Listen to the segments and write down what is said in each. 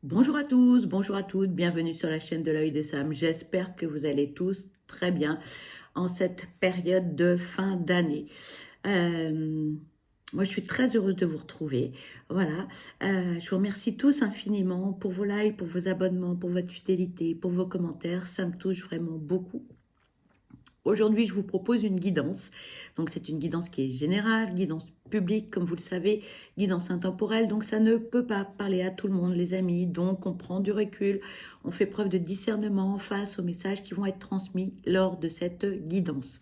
Bonjour à tous, bonjour à toutes, bienvenue sur la chaîne de l'œil de Sam. J'espère que vous allez tous très bien en cette période de fin d'année. Euh, Moi, je suis très heureuse de vous retrouver. Voilà. Je vous remercie tous infiniment pour vos likes, pour vos abonnements, pour votre fidélité, pour vos commentaires. Ça me touche vraiment beaucoup. Aujourd'hui, je vous propose une guidance. Donc, c'est une guidance qui est générale, guidance publique, comme vous le savez, guidance intemporelle. Donc, ça ne peut pas parler à tout le monde, les amis. Donc, on prend du recul, on fait preuve de discernement face aux messages qui vont être transmis lors de cette guidance.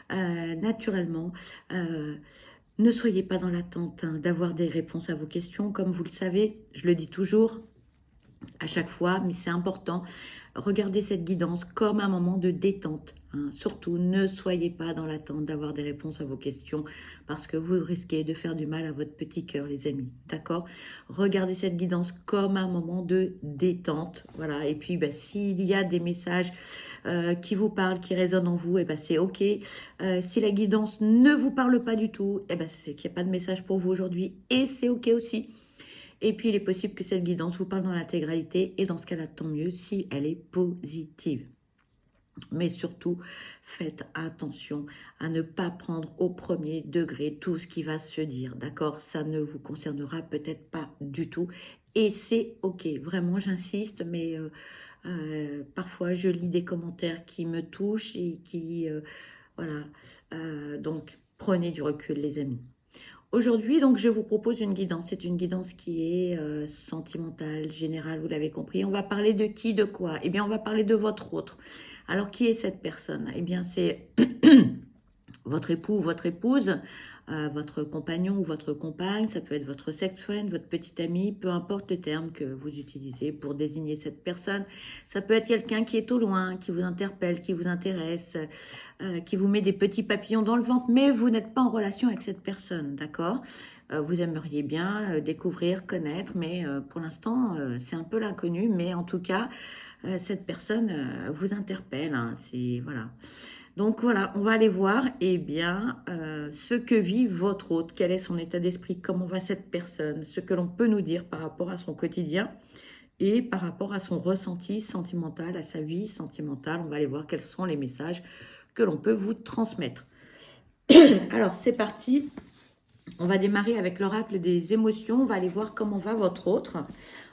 Naturellement, euh, ne soyez pas dans l'attente d'avoir des réponses à vos questions. Comme vous le savez, je le dis toujours, à chaque fois, mais c'est important. Regardez cette guidance comme un moment de détente, hein. Surtout, ne soyez pas dans l'attente d'avoir des réponses à vos questions parce que vous risquez de faire du mal à votre petit cœur, les amis. D'accord? Regardez cette guidance comme un moment de détente. Voilà. Et puis, s'il y a des messages qui vous parlent, qui résonnent en vous, c'est OK. Si la guidance ne vous parle pas du tout, c'est qu'il n'y a pas de message pour vous aujourd'hui et c'est OK aussi. Et puis, il est possible que cette guidance vous parle dans l'intégralité et dans ce cas-là, tant mieux si elle est positive. Mais surtout, faites attention à ne pas prendre au premier degré tout ce qui va se dire, d'accord? Ça ne vous concernera peut-être pas du tout et c'est OK. Vraiment, j'insiste, mais parfois, je lis des commentaires qui me touchent et qui... voilà. Donc, prenez du recul, les amis. Aujourd'hui, donc, je vous propose une guidance. C'est une guidance qui est sentimentale, générale, vous l'avez compris. On va parler de qui, de quoi? Eh bien, on va parler de votre autre. Alors, qui est cette personne? Eh bien, c'est votre époux ou votre épouse, votre compagnon ou votre compagne, ça peut être votre sex friend, votre petit ami, peu importe le terme que vous utilisez pour désigner cette personne. Ça peut être quelqu'un qui est au loin, qui vous interpelle, qui vous intéresse, qui vous met des petits papillons dans le ventre, mais vous n'êtes pas en relation avec cette personne, d'accord? Vous aimeriez bien découvrir, connaître, mais pour l'instant, c'est un peu l'inconnu, mais en tout cas, cette personne vous interpelle, hein, c'est voilà. Donc voilà, on va aller voir ce que vit votre hôte, quel est son état d'esprit, comment va cette personne, ce que l'on peut nous dire par rapport à son quotidien et par rapport à son ressenti sentimental, à sa vie sentimentale. On va aller voir quels sont les messages que l'on peut vous transmettre. Alors c'est parti, on va démarrer avec l'oracle des émotions, on va aller voir comment va votre autre.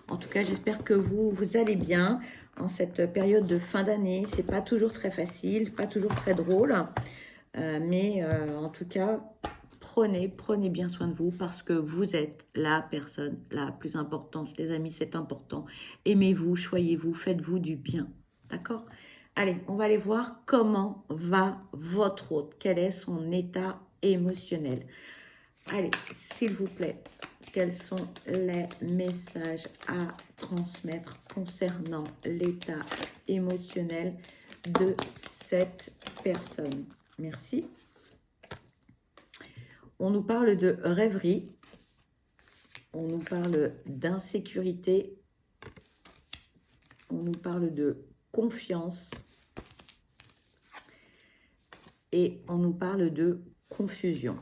En tout cas, j'espère que vous allez bien en cette période de fin d'année. C'est pas toujours très facile, pas toujours très drôle. Mais en tout cas, prenez bien soin de vous parce que vous êtes la personne la plus importante. Les amis, c'est important. Aimez-vous, choyez-vous, faites-vous du bien. D'accord? Allez, on va aller voir comment va votre hôte. Quel est son état émotionnel? Allez, s'il vous plaît, quels sont les messages à transmettre concernant l'état émotionnel de cette personne? Merci. On nous parle de rêverie, on nous parle d'insécurité, on nous parle de confiance et on nous parle de confusion.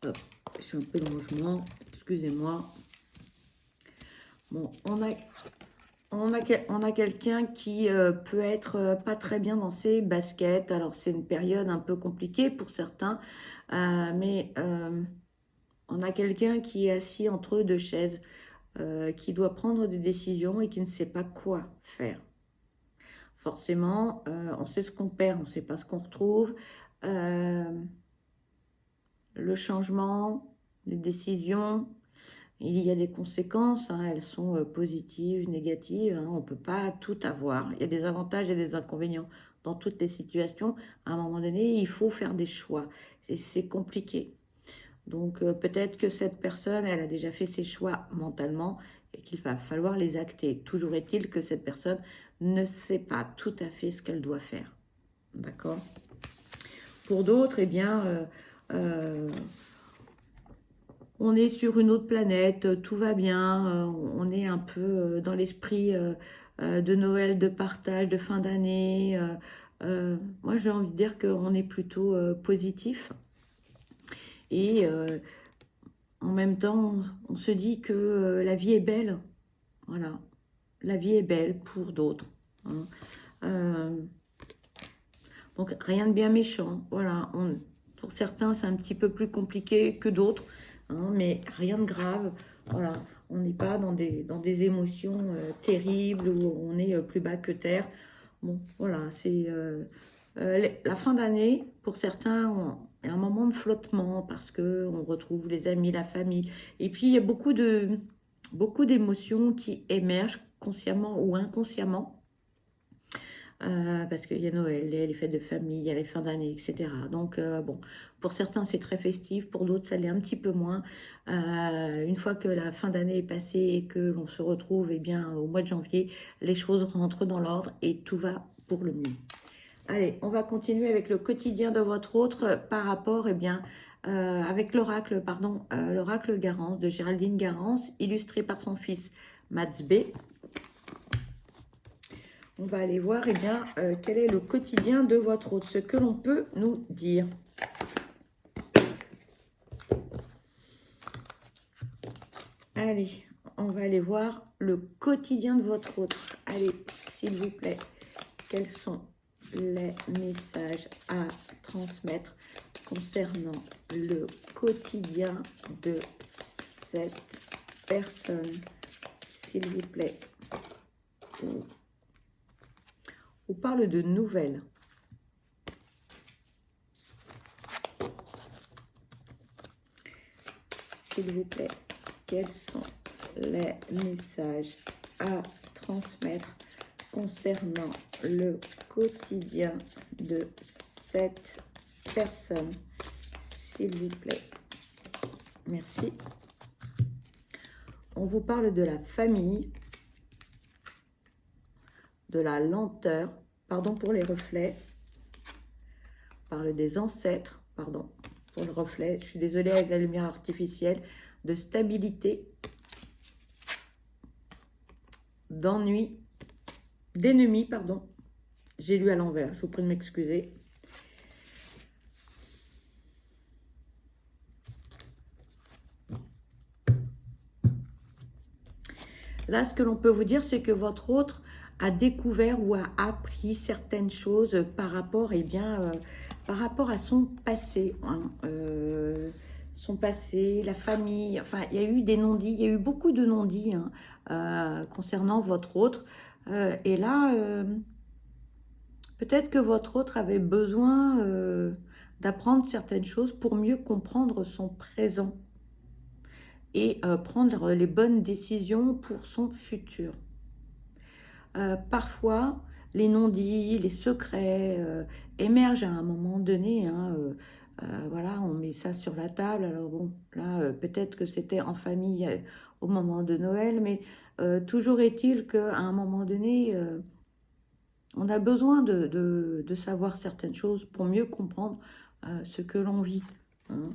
Hop, je suis un peu de mouvement, excusez-moi. Bon, on a quelqu'un qui peut être pas très bien dans ses baskets. Alors, c'est une période un peu compliquée pour certains, mais on a quelqu'un qui est assis entre deux chaises, qui doit prendre des décisions et qui ne sait pas quoi faire. Forcément, on sait ce qu'on perd, on ne sait pas ce qu'on retrouve. Euh, le changement, les décisions, il y a des conséquences, hein, elles sont positives, négatives, hein, on ne peut pas tout avoir. Il y a des avantages et des inconvénients dans toutes les situations. À un moment donné, il faut faire des choix. Et c'est compliqué. Donc peut-être que cette personne, elle a déjà fait ses choix mentalement et qu'il va falloir les acter. Toujours est-il que cette personne ne sait pas tout à fait ce qu'elle doit faire. D'accord? Pour d'autres, on est sur une autre planète, tout va bien, on est un peu dans l'esprit de Noël, de partage, de fin d'année. Moi, j'ai envie de dire qu'on est plutôt positif. Et en même temps, on se dit que la vie est belle. Voilà, la vie est belle pour d'autres, hein. Euh, donc rien de bien méchant. Voilà, pour certains c'est un petit peu plus compliqué que d'autres, hein, mais rien de grave. Voilà, on n'est pas dans des émotions terribles où on est plus bas que terre. Bon, voilà, c'est la fin d'année. Pour certains, il y a un moment de flottement parce que on retrouve les amis, la famille. Et puis, il y a beaucoup d'émotions qui émergent consciemment ou inconsciemment. Parce qu'il y a Noël, les fêtes de famille, il y a les fins d'année, etc. Donc, bon, pour certains, c'est très festif, pour d'autres, ça l'est un petit peu moins. Une fois que la fin d'année est passée et que l'on se retrouve, eh bien, au mois de janvier, les choses rentrent dans l'ordre et tout va pour le mieux. Allez, on va continuer avec le quotidien de votre autre par rapport, eh bien, avec l'oracle, pardon, l'oracle Garance de Géraldine Garance, illustré par son fils Mats B. On va aller voir, eh bien, quel est le quotidien de votre autre, ce que l'on peut nous dire. Allez, on va aller voir le quotidien de votre autre. Allez, s'il vous plaît, quels sont les messages à transmettre concernant le quotidien de cette personne, s'il vous plaît. On parle de nouvelles. S'il vous plaît, quels sont les messages à transmettre concernant le quotidien de cette personne, s'il vous plaît. Merci. On vous parle de la famille, de la lenteur, pardon pour les reflets, on parle des ancêtres, pardon pour le reflet, je suis désolée avec la lumière artificielle, de stabilité, d'ennui, d'ennemi, pardon, j'ai lu à l'envers, je vous prie de m'excuser. Là, ce que l'on peut vous dire, c'est que votre autre a découvert ou a appris certaines choses par rapport, eh bien, par rapport à son passé, hein, son passé, la famille. Enfin, il y a eu des non-dits, il y a eu beaucoup de non-dits, hein, concernant votre autre. Et là, peut-être que votre autre avait besoin d'apprendre certaines choses pour mieux comprendre son présent et prendre les bonnes décisions pour son futur. Parfois, les non-dits, les secrets émergent à un moment donné, hein, voilà, on met ça sur la table. Alors bon, là, peut-être que c'était en famille au moment de Noël, mais toujours est-il qu'à un moment donné, on a besoin de savoir certaines choses pour mieux comprendre ce que l'on vit, hein.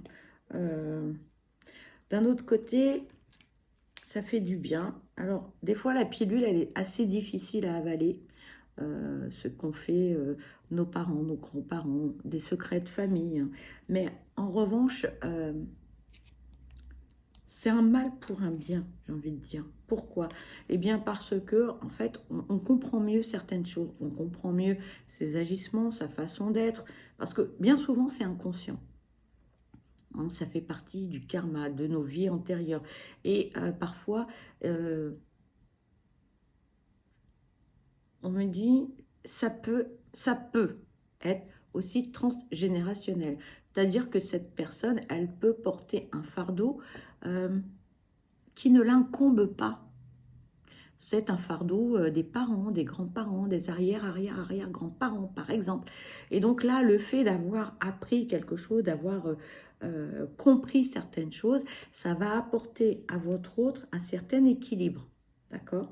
D'un autre côté, ça fait du bien. Alors, des fois, la pilule, elle est assez difficile à avaler. Ce qu'ont fait nos parents, nos grands-parents, des secrets de famille, hein. Mais en revanche, c'est un mal pour un bien, j'ai envie de dire. Pourquoi? Eh bien parce que, en fait, on comprend mieux certaines choses. On comprend mieux ses agissements, sa façon d'être. Parce que bien souvent, c'est inconscient, hein. Ça fait partie du karma, de nos vies antérieures. Et parfois, on me dit, ça peut être aussi transgénérationnel. C'est-à-dire que cette personne, elle peut porter un fardeau qui ne l'incombe pas. C'est un fardeau des parents, des grands-parents, des arrière-arrière-arrière-grands-parents, par exemple. Et donc là, le fait d'avoir appris quelque chose, d'avoir compris certaines choses, ça va apporter à votre autre un certain équilibre. D'accord?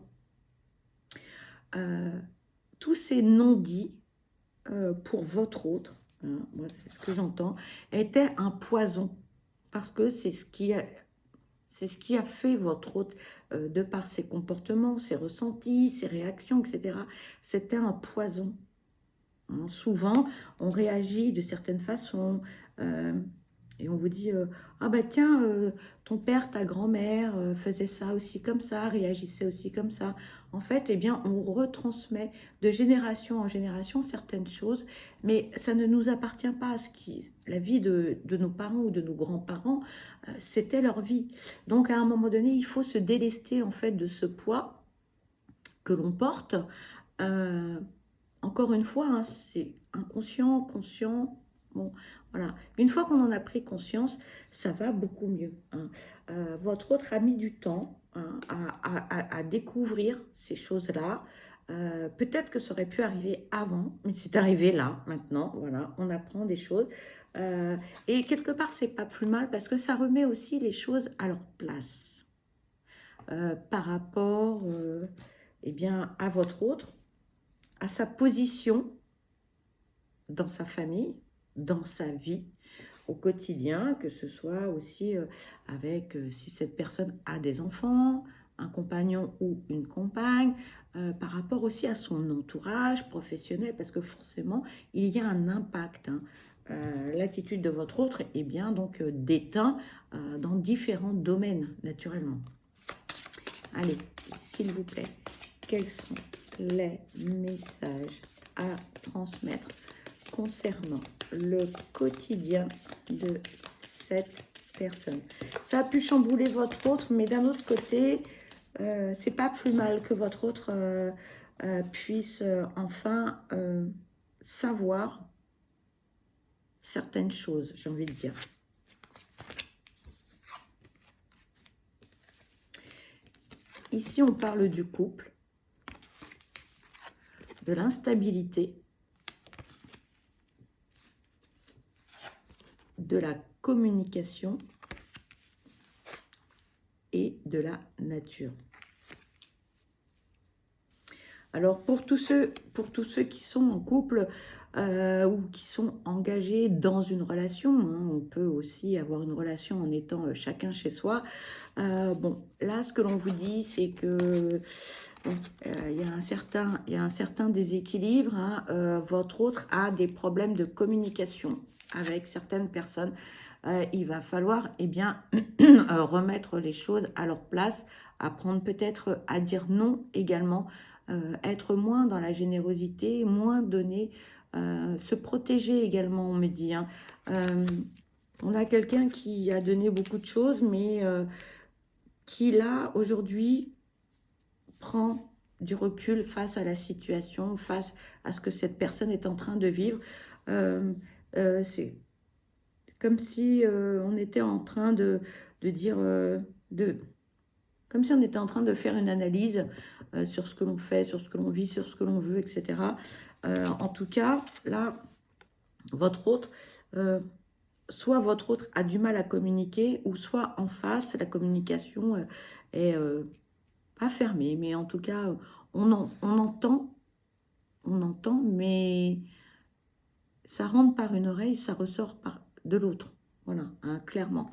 Tous ces non-dits pour votre autre, hein, moi c'est ce que j'entends, étaient un poison. Parce que c'est ce qui a fait votre autre, de par ses comportements, ses ressentis, ses réactions, etc. C'était un poison, hein. Souvent, on réagit de certaines façons. Et on vous dit, ah bah tiens, ton père, ta grand-mère faisait ça aussi comme ça, réagissait aussi comme ça. En fait, eh bien, on retransmet de génération en génération certaines choses, mais ça ne nous appartient pas. La vie de nos parents ou de nos grands-parents, c'était leur vie. Donc, à un moment donné, il faut se délester en fait de ce poids que l'on porte. Euh, Encore une fois, hein, c'est inconscient, conscient. Bon, voilà. Une fois qu'on en a pris conscience, ça va beaucoup mieux, hein. Votre autre a mis du temps, hein, à découvrir ces choses-là. Peut-être que ça aurait pu arriver avant, mais c'est arrivé là, maintenant. Voilà, on apprend des choses. Euh, et quelque part, c'est pas plus mal parce que ça remet aussi les choses à leur place par rapport, eh bien, à votre autre, à sa position dans sa famille, dans sa vie, au quotidien, que ce soit aussi avec, si cette personne a des enfants, un compagnon ou une compagne, par rapport aussi à son entourage professionnel, parce que forcément, il y a un impact, hein. L'attitude de votre autre est bien donc déteint dans différents domaines, naturellement. Allez, s'il vous plaît, quels sont les messages à transmettre concernant le quotidien de cette personne? Ça a pu chambouler votre autre, mais d'un autre côté, c'est pas plus mal que votre autre puisse enfin savoir certaines choses, j'ai envie de dire. Ici, on parle du couple, de l'instabilité, de la communication et de la nature. Alors, pour tous ceux qui sont en couple ou qui sont engagés dans une relation, hein, on peut aussi avoir une relation en étant chacun chez soi. Bon, là, ce que l'on vous dit, c'est que bon, y a un certain déséquilibre, hein. Votre autre a des problèmes de communication avec certaines personnes. Il va falloir, eh bien, remettre les choses à leur place, apprendre peut-être à dire non également, être moins dans la générosité, moins donner, se protéger également, on me dit, hein. On a quelqu'un qui a donné beaucoup de choses, mais qui là, aujourd'hui, prend du recul face à la situation, face à ce que cette personne est en train de vivre. C'est comme si on était en train de dire, comme si on était en train de faire une analyse sur ce que l'on fait, sur ce que l'on vit, sur ce que l'on veut, etc. En tout cas, là, votre autre, soit votre autre a du mal à communiquer, ou soit en face, la communication est pas fermée, mais en tout cas, on entend, mais ça rentre par une oreille, ça ressort par de l'autre. Voilà, hein, clairement.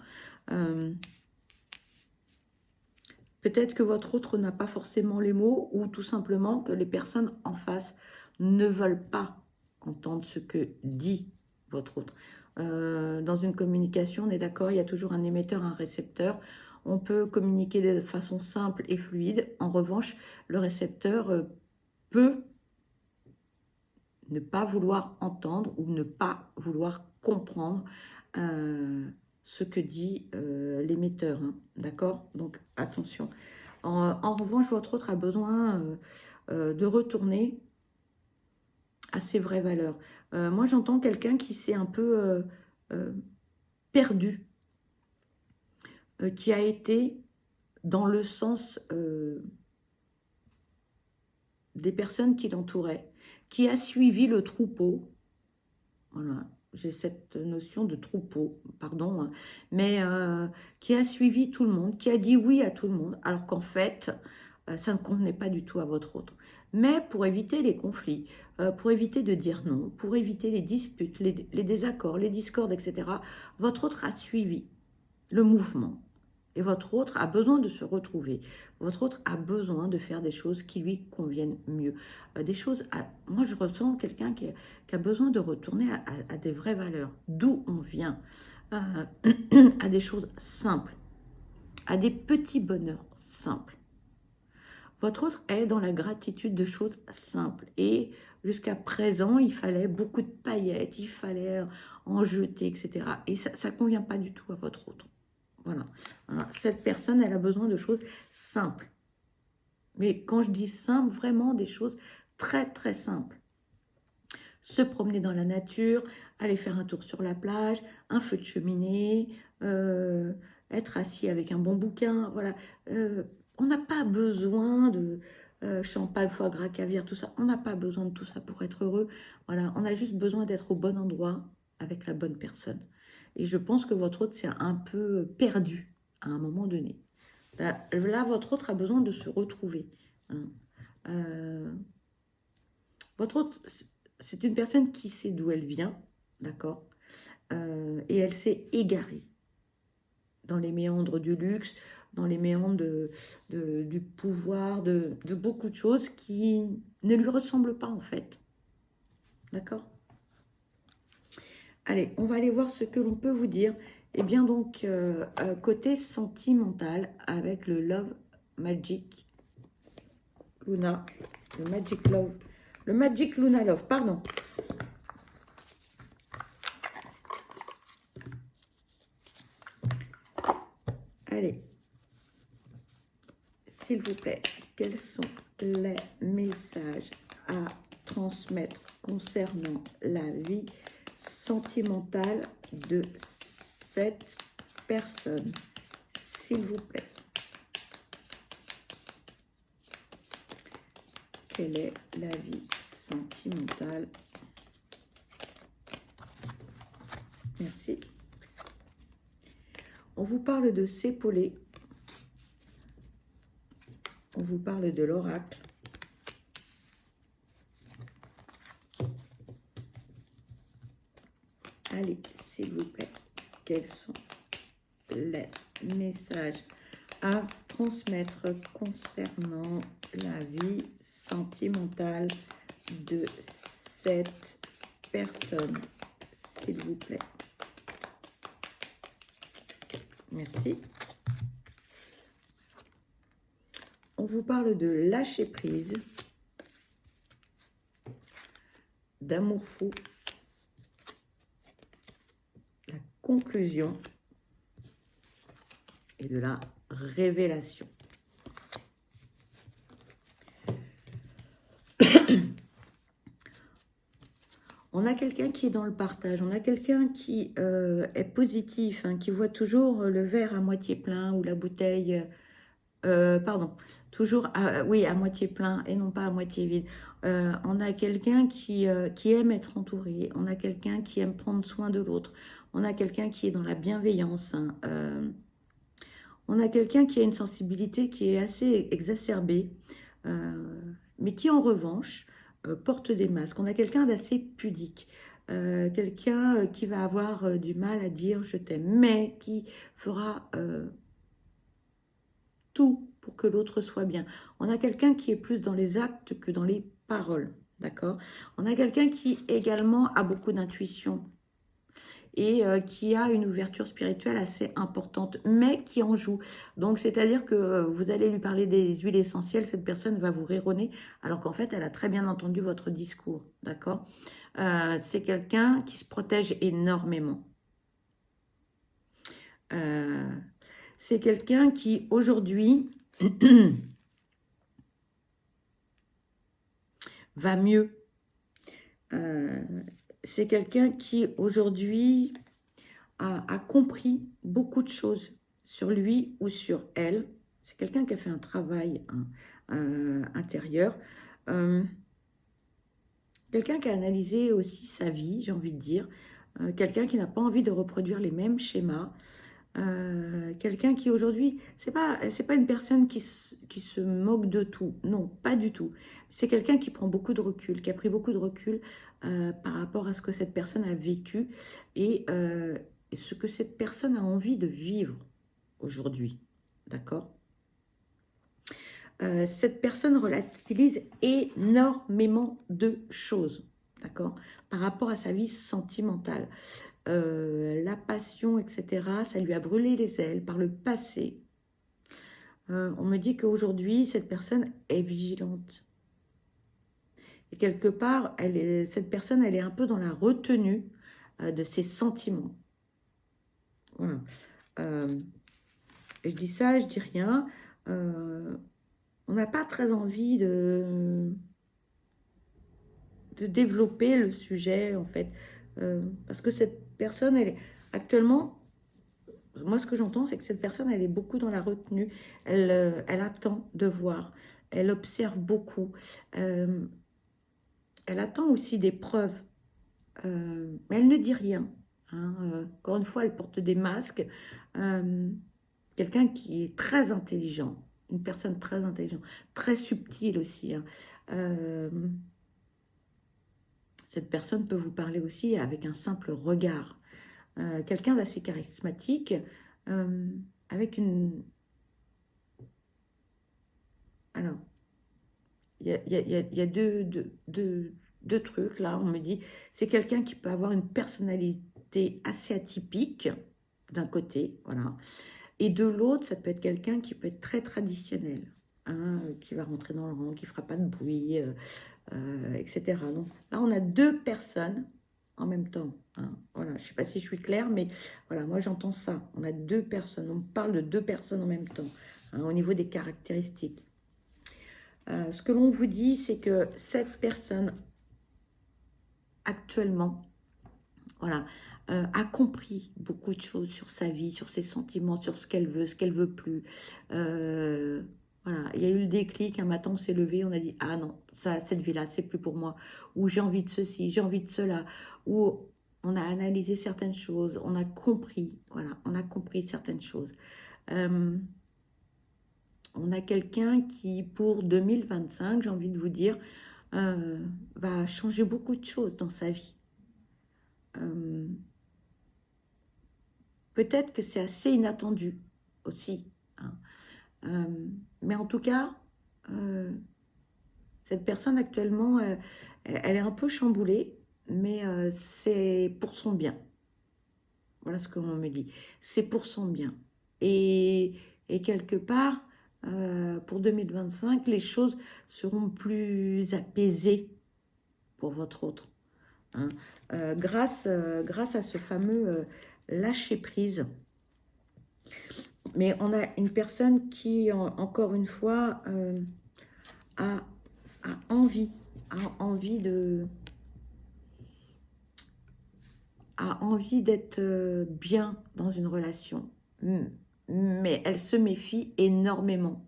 Peut-être que votre autre n'a pas forcément les mots, ou tout simplement que les personnes en face ne veulent pas entendre ce que dit votre autre. Dans une communication, on est d'accord, il y a toujours un émetteur, un récepteur. On peut communiquer de façon simple et fluide. En revanche, le récepteur peut ne pas vouloir entendre ou ne pas vouloir comprendre ce que dit l'émetteur, hein, d'accord? Donc, attention. En revanche, votre autre a besoin de retourner à ses vraies valeurs. Moi, j'entends quelqu'un qui s'est un peu perdu, qui a été dans le sens des personnes qui l'entouraient, qui a suivi le troupeau. Voilà, j'ai cette notion de troupeau, pardon, hein, mais qui a suivi tout le monde, qui a dit oui à tout le monde, alors qu'en fait, ça ne convenait pas du tout à votre autre. Mais pour éviter les conflits, pour éviter de dire non, pour éviter les disputes, les désaccords, les discordes, etc., votre autre a suivi le mouvement. Et votre autre a besoin de se retrouver. Votre autre a besoin de faire des choses qui lui conviennent mieux. Des choses moi, je ressens quelqu'un qui a besoin de retourner à des vraies valeurs. D'où on vient. à des choses simples, à des petits bonheurs simples. Votre autre est dans la gratitude de choses simples. Et jusqu'à présent, il fallait beaucoup de paillettes, il fallait en jeter, etc. Et ça ne convient pas du tout à votre autre. Voilà. Hein, cette personne, elle a besoin de choses simples. Mais quand je dis simple, vraiment des choses très, très simples. Se promener dans la nature, aller faire un tour sur la plage, un feu de cheminée, être assis avec un bon bouquin, voilà. On n'a pas besoin de champagne, foie gras, caviar, tout ça. On n'a pas besoin de tout ça pour être heureux. Voilà, on a juste besoin d'être au bon endroit avec la bonne personne. Et je pense que votre autre s'est un peu perdu à un moment donné. Là, votre autre a besoin de se retrouver. Hein. Votre autre, c'est une personne qui sait d'où elle vient, d'accord, et elle s'est égarée dans les méandres du luxe, dans les méandres du pouvoir, de beaucoup de choses qui ne lui ressemblent pas en fait. D'accord? Allez, on va aller voir ce que l'on peut vous dire. Eh bien donc, côté sentimental, avec le Love Magic Luna, le Magic Love, le Magic Luna Love, pardon. Allez, s'il vous plaît, quels sont les messages à transmettre concernant la vie sentimentale de cette personne, s'il vous plaît? Quelle est la vie sentimentale? Merci. On vous parle de s'épauler. On vous parle de l'oracle. Allez, s'il vous plaît, quels sont les messages à transmettre concernant la vie sentimentale de cette personne, s'il vous plaît? Merci. On vous parle de lâcher prise, d'amour fou, la conclusion et de la révélation. On a quelqu'un qui est dans le partage, on a quelqu'un qui est positif, hein, qui voit toujours le verre à moitié plein ou la bouteille, toujours oui, à moitié plein et non pas à moitié vide. On a quelqu'un qui aime être entouré, on a quelqu'un qui aime prendre soin de l'autre, on a quelqu'un qui est dans la bienveillance, hein, on a quelqu'un qui a une sensibilité qui est assez exacerbée, mais qui en revanche porte des masques. On a quelqu'un d'assez pudique, quelqu'un qui va avoir du mal à dire je t'aime, mais qui fera tout pour que l'autre soit bien. On a quelqu'un qui est plus dans les actes que dans les paroles, d'accord? On a quelqu'un qui également a beaucoup d'intuition et qui a une ouverture spirituelle assez importante, mais qui en joue. Donc, c'est-à-dire que vous allez lui parler des huiles essentielles, cette personne va vous rironner, alors qu'en fait, elle a très bien entendu votre discours, d'accord? C'est quelqu'un qui se protège énormément. C'est quelqu'un qui, aujourd'hui, va mieux. C'est quelqu'un qui, aujourd'hui, a compris beaucoup de choses sur lui ou sur elle. C'est quelqu'un qui a fait un travail intérieur. Quelqu'un qui a analysé aussi sa vie, j'ai envie de dire. Quelqu'un qui n'a pas envie de reproduire les mêmes schémas. Quelqu'un qui aujourd'hui, c'est pas une personne qui se moque de tout, non, pas du tout. C'est quelqu'un qui prend beaucoup de recul, qui a pris beaucoup de recul par rapport à ce que cette personne a vécu et ce que cette personne a envie de vivre aujourd'hui, d'accord? Cette personne relativise énormément de choses, d'accord, par rapport à sa vie sentimentale. la passion, etc., ça lui a brûlé les ailes par le passé. On me dit qu'aujourd'hui, cette personne est vigilante. Et quelque part, cette personne, elle est un peu dans la retenue de ses sentiments. Voilà. Je dis ça, je dis rien. On n'a pas très envie de développer le sujet, en fait. Parce que cette personne, elle est actuellement, moi, ce que j'entends, c'est que cette personne, elle est beaucoup dans la retenue. Elle attend de voir. Elle observe beaucoup. Elle attend aussi des preuves. Mais elle ne dit rien. Hein. Encore une fois, elle porte des masques. Quelqu'un qui est très intelligent. Une personne très intelligente. Très subtile aussi. Hein. Cette personne peut vous parler aussi avec un simple regard. Quelqu'un d'assez charismatique, avec une... Alors, il y a deux trucs, là, on me dit, c'est quelqu'un qui peut avoir une personnalité assez atypique, d'un côté, voilà, et de l'autre, ça peut être quelqu'un qui peut être très traditionnel, hein, qui va rentrer dans le rang, qui ne fera pas de bruit, etc. Donc là, on a deux personnes en même temps. Hein. Voilà, je ne sais pas si je suis claire, mais voilà, moi j'entends ça. On a deux personnes, on parle de deux personnes en même temps, hein, au niveau des caractéristiques. Ce que l'on vous dit, c'est que cette personne, actuellement, voilà, a compris beaucoup de choses sur sa vie, sur ses sentiments, sur ce qu'elle veut plus. Voilà, il y a eu le déclic, un matin on s'est levé, on a dit, ah non, ça, cette vie-là, c'est plus pour moi. Ou j'ai envie de ceci, j'ai envie de cela. Ou on a analysé certaines choses, on a compris, voilà, on a compris certaines choses. On a quelqu'un qui, pour 2025, j'ai envie de vous dire, va changer beaucoup de choses dans sa vie. Peut-être que c'est assez inattendu aussi. Hein. Mais en tout cas, cette personne actuellement, elle est un peu chamboulée, mais c'est pour son bien. Voilà ce que l'on me dit. C'est pour son bien. Et quelque part, pour 2025, les choses seront plus apaisées pour votre autre. Hein. Grâce à ce fameux lâcher-prise. Mais on a une personne qui, encore une fois, a envie d'être bien dans une relation. Mais elle se méfie énormément.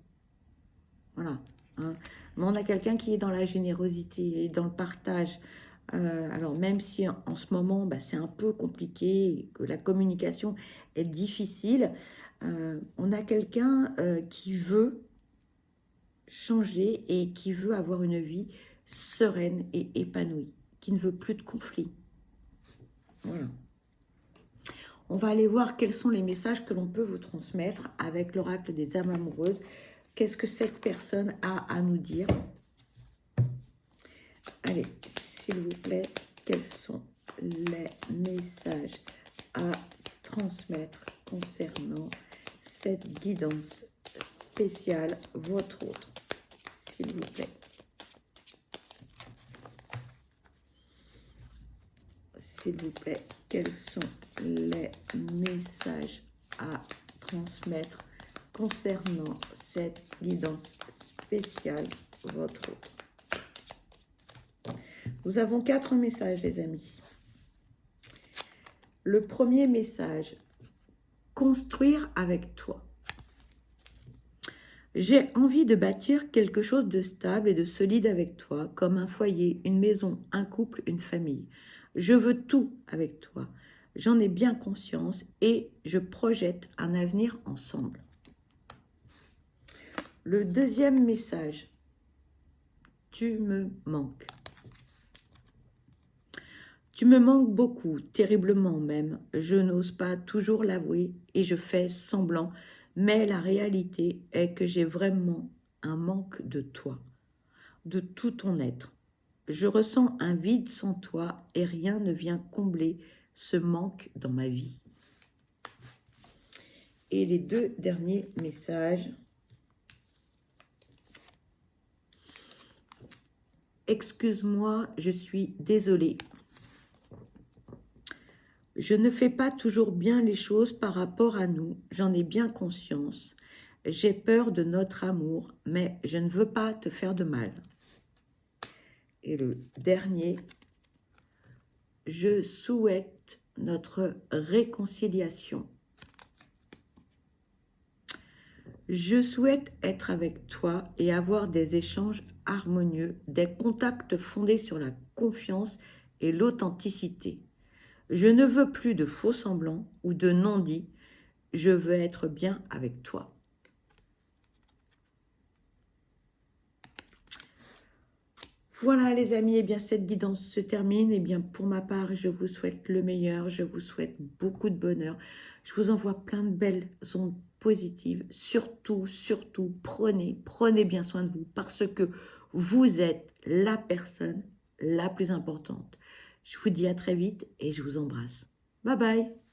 Voilà. Hein. Mais on a quelqu'un qui est dans la générosité et dans le partage. Alors même si en ce moment, bah, c'est un peu compliqué, que la communication est difficile, on a quelqu'un qui veut changer et qui veut avoir une vie sereine et épanouie, qui ne veut plus de conflits. Voilà. On va aller voir quels sont les messages que l'on peut vous transmettre avec l'oracle des âmes amoureuses. Qu'est-ce que cette personne a à nous dire? Allez, s'il vous plaît, quels sont les messages à transmettre concernant cette guidance spéciale, votre autre, s'il vous plaît. S'il vous plaît, quels sont les messages à transmettre concernant cette guidance spéciale, votre autre. Nous avons 4 messages, les amis. Le premier message, construire avec toi. J'ai envie de bâtir quelque chose de stable et de solide avec toi, comme un foyer, une maison, un couple, une famille. Je veux tout avec toi. J'en ai bien conscience et je projette un avenir ensemble. Le deuxième message, tu me manques. Tu me manques beaucoup, terriblement même. Je n'ose pas toujours l'avouer et je fais semblant, mais la réalité est que j'ai vraiment un manque de toi, de tout ton être. Je ressens un vide sans toi et rien ne vient combler ce manque dans ma vie. Et les 2 derniers messages. Excuse-moi, je suis désolée. Je ne fais pas toujours bien les choses par rapport à nous, j'en ai bien conscience. J'ai peur de notre amour, mais je ne veux pas te faire de mal. Et le dernier, je souhaite notre réconciliation. Je souhaite être avec toi et avoir des échanges harmonieux, des contacts fondés sur la confiance et l'authenticité. Je ne veux plus de faux semblants ou de non-dits. Je veux être bien avec toi. Voilà les amis, et bien cette guidance se termine. Et bien pour ma part, je vous souhaite le meilleur, je vous souhaite beaucoup de bonheur. Je vous envoie plein de belles ondes positives. Surtout, prenez bien soin de vous parce que vous êtes la personne la plus importante. Je vous dis à très vite et je vous embrasse. Bye bye.